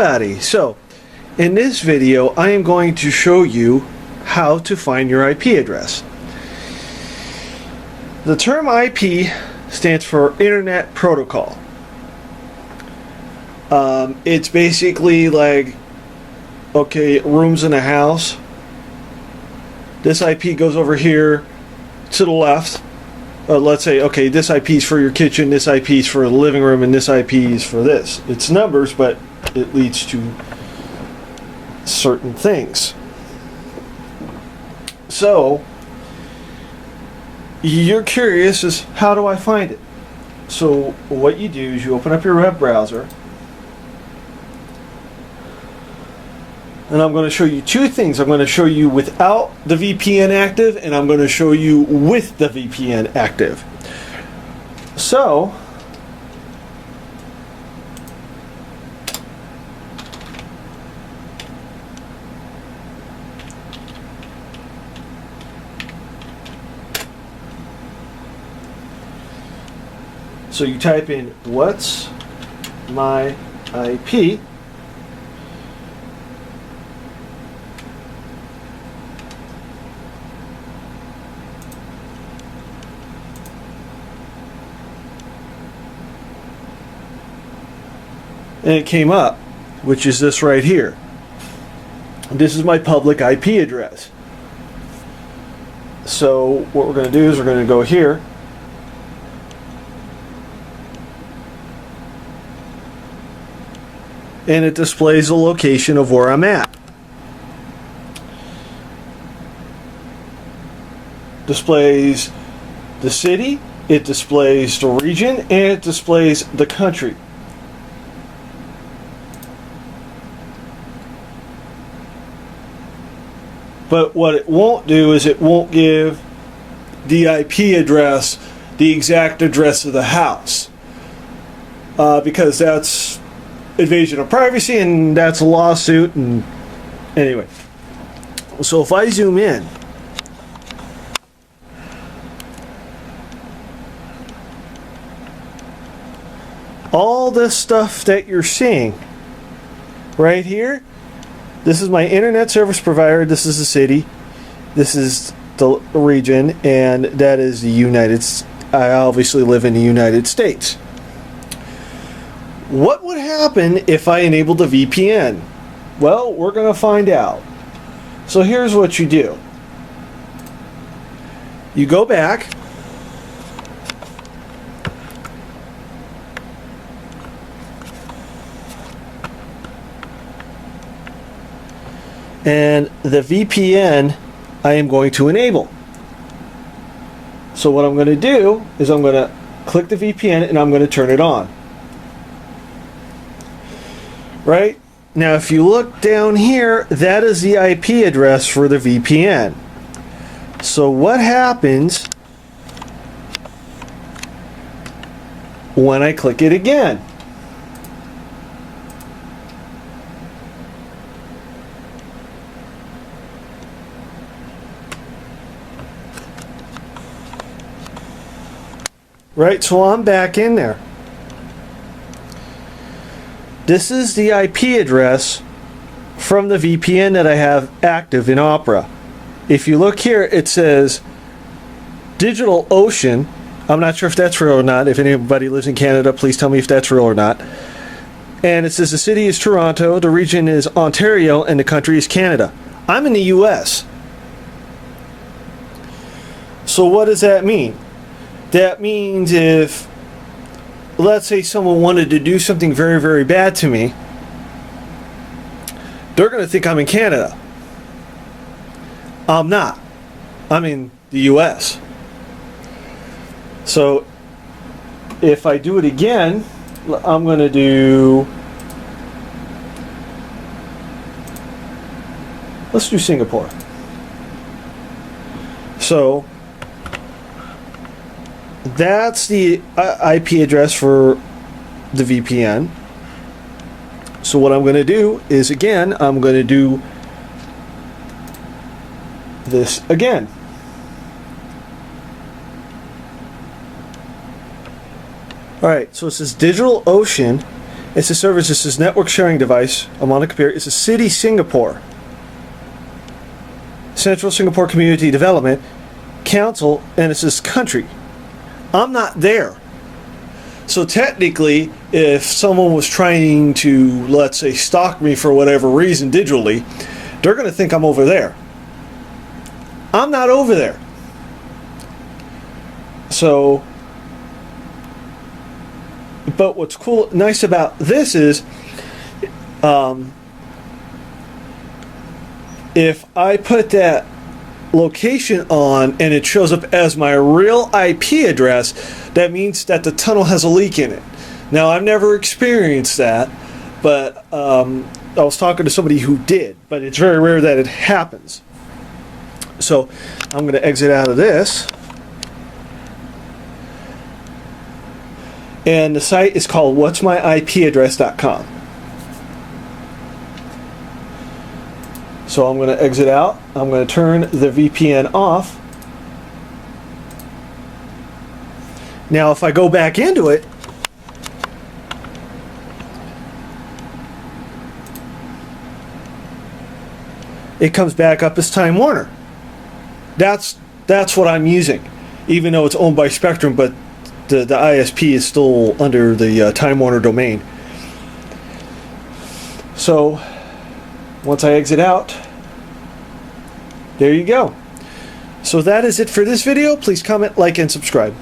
everybody! So, in this video, I am going to show you how to find your IP address. The term IP stands for Internet Protocol. It's basically like, okay, rooms in a house. This IP goes over here to the left. Let's say, okay, this IP is for your kitchen, this IP is for the living room, and this IP is for this. It's numbers, but it leads to certain things. So, you're curious as how do I find it? So, what you do is you open up your web browser. And I'm going to show you two things. I'm going to show you without the VPN active, and I'm going to show you with the VPN active. So, you type in what's my IP. And it came up, which is this right here. This is my public IP address. So what we're going to do is we're going to go here. And it displays the location of where I'm at. Displays the city, it displays the region, and it displays the country. But what it won't do is it won't give the IP address, the exact address of the house. Because that's invasion of privacy and that's a lawsuit. And anyway. So if I zoom in. All this stuff that you're seeing right here, this is my internet service provider, this is the city, this is the region, and that is the United States. I obviously live in the United States. What would happen if I enabled the VPN? Well, we're going to find out. So here's what you do. You go back. And the VPN I am going to enable. So what I'm going to do is I'm going to click the VPN and I'm going to turn it on. Right? Now if you look down here, that is the IP address for the VPN. So what happens when I click it again? Right, so I'm back in there. This is the IP address from the VPN that I have active in Opera. If you look here, it says DigitalOcean. I'm not sure if that's real or not. If anybody lives in Canada, please tell me if that's real or not. And it says the city is Toronto, the region is Ontario, and the country is Canada. I'm in the US. So what does that mean? That means if, let's say someone wanted to do something very, very bad to me, they're going to think I'm in Canada. I'm not. I'm in the US. So if I do it again, I'm going to do, let's do Singapore. So that's the IP address for the VPN. So what I'm going to do is, again, I'm going to do this again. Alright, so it says DigitalOcean, It's a service. This is network sharing device. I'm on a computer. It's a city, Singapore. Central Singapore Community Development Council, and it says country. I'm not there. So technically, if someone was trying to, let's say, stalk me for whatever reason digitally, they're going to think I'm over there. I'm not over there. So, but what's nice about this is, if I put that location on and it shows up as my real IP address, that means that the tunnel has a leak in it. Now, I've never experienced that, but I was talking to somebody who did, but it's very rare that it happens. So I'm going to exit out of this. And the site is called whatsmyipaddress.com. So I'm going to exit out. I'm going to turn the VPN off. Now if I go back into it, it comes back up as Time Warner. That's what I'm using, even though it's owned by Spectrum, but the ISP is still under the Time Warner domain. So once I exit out, there you go. So that is it for this video. Please comment, like, and subscribe.